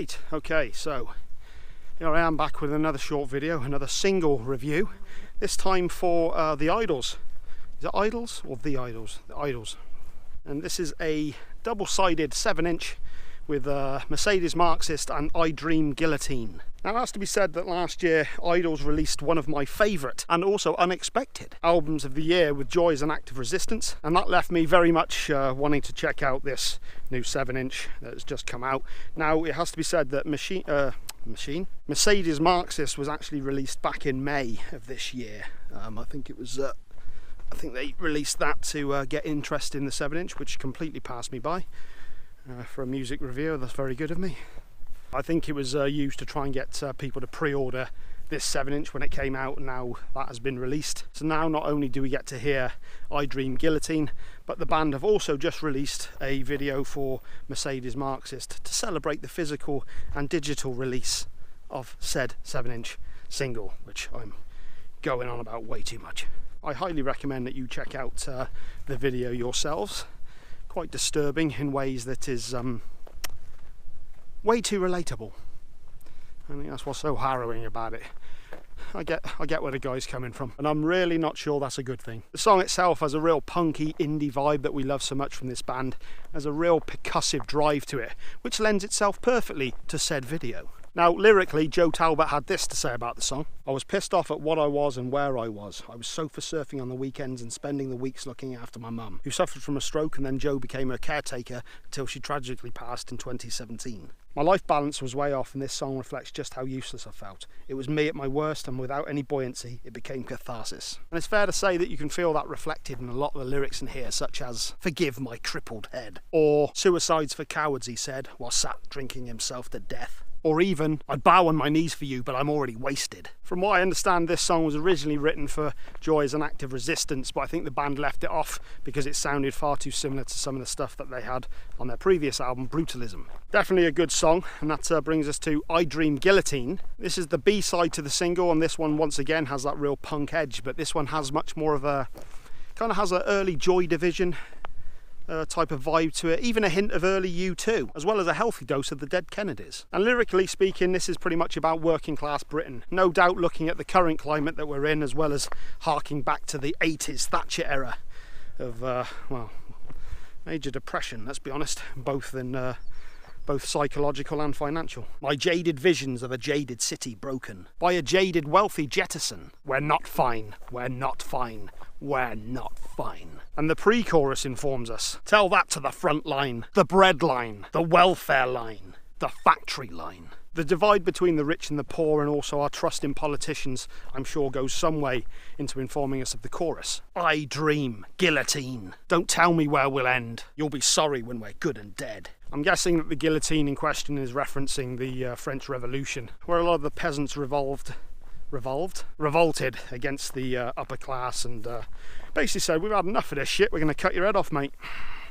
Right, okay, so here I am back with another short video, another single review, this time for The Idols. Is it Idols or The Idols? The Idols. And this is a double-sided 7-inch with Mercedes Marxist and Dream Guillotine. Now, it has to be said that last year Idols released one of my favourite and also unexpected albums of the year with Joy as an Act of Resistance, and that left me very much wanting to check out this new 7-inch that has just come out. Now, it has to be said that Mercedes Marxist was actually released back in May of this year. I think they released that to get interest in the 7-inch, which completely passed me by. For a music reviewer, that's very good of me. I think it was used to try and get people to pre-order this 7-inch when it came out, and now that has been released. So now not only do we get to hear Dream Guillotine, but the band have also just released a video for Mercedes Marxist to celebrate the physical and digital release of said 7-inch single, which I'm going on about way too much. I highly recommend that you check out the video yourselves. Quite disturbing in ways that is way too relatable. I think that's what's so harrowing about it. I get where the guy's coming from, and I'm really not sure that's a good thing. The song itself has a real punky indie vibe that we love so much from this band. There's a real percussive drive to it, which lends itself perfectly to said video. Now, lyrically, Joe Talbot had this to say about the song. I was pissed off at what I was and where I was. I was sofa surfing on the weekends and spending the weeks looking after my mum, who suffered from a stroke, and then Joe became her caretaker until she tragically passed in 2017. My life balance was way off, and this song reflects just how useless I felt. It was me at my worst, and without any buoyancy, it became catharsis. And it's fair to say that you can feel that reflected in a lot of the lyrics in here, such as, "Forgive my crippled head," or "Suicide's for cowards," he said, while sat drinking himself to death. Or even, "I'd bow on my knees for you, but I'm already wasted." From what I understand, this song was originally written for Joy as an Act of Resistance, but I think the band left it off because it sounded far too similar to some of the stuff that they had on their previous album, Brutalism. Definitely a good song, and that brings us to Dream Guillotine. This is the B-side to the single, and this one once again has that real punk edge, but this one has much more of a, kind of has an early Joy Division type of vibe to it, even a hint of early U2, as well as a healthy dose of the Dead Kennedys. And lyrically speaking, this is pretty much about working class Britain. No doubt looking at the current climate that we're in, as well as harking back to the 80s Thatcher era of, well, major depression, let's be honest, both psychological and financial. My jaded visions of a jaded city broken by a jaded wealthy jettison. We're not fine, we're not fine, we're not fine. And the pre-chorus informs us. Tell that to the front line, the bread line, the welfare line, the factory line. The divide between the rich and the poor, and also our trust in politicians, I'm sure goes some way into informing us of the chorus. I dream, guillotine. Don't tell me where we'll end. You'll be sorry when we're good and dead. I'm guessing that the guillotine in question is referencing the French Revolution, where a lot of the peasants revolted against the upper class, and basically said, "We've had enough of this shit, we're going to cut your head off, mate."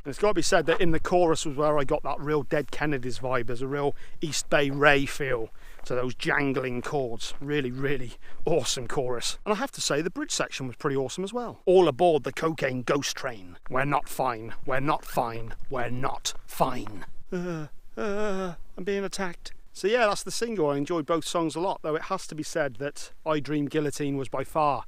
And it's got to be said that in the chorus was where I got that real Dead Kennedys vibe. There's a real East Bay Ray feel to those jangling chords. Really, really awesome chorus. And I have to say, the bridge section was pretty awesome as well. All aboard the cocaine ghost train. We're not fine, we're not fine, we're not fine. I'm being attacked. So yeah, that's the single. I enjoyed both songs a lot, though it has to be said that Dream Guillotine was by far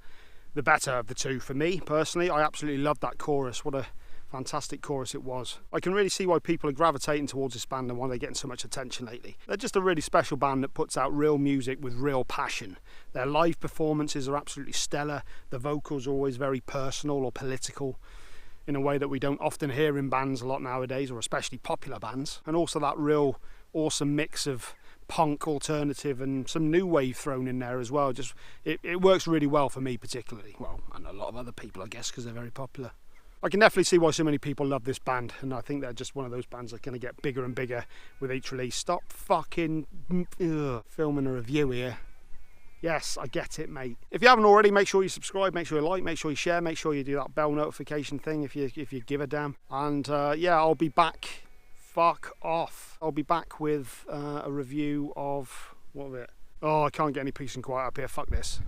the better of the two for me, personally. I absolutely loved that chorus. What a fantastic chorus it was. I can really see why people are gravitating towards this band and why they're getting so much attention lately. They're just a really special band that puts out real music with real passion. Their live performances are absolutely stellar. The vocals are always very personal or political, in a way that we don't often hear in bands a lot nowadays, or especially popular bands. And also that real awesome mix of punk, alternative, and some new wave thrown in there as well. Just it works really well for me particularly. Well, and a lot of other people, I guess, because they're very popular. I can definitely see why so many people love this band, and I think they're just one of those bands that are going to get bigger and bigger with each release. Stop fucking filming a review here. Yes, I get it, mate. If you haven't already, make sure you subscribe, make sure you like, make sure you share, make sure you do that bell notification thing if you give a damn. And yeah, I'll be back. Fuck off. I'll be back with a review of, what of it? Oh, I can't get any peace and quiet up here. Fuck this.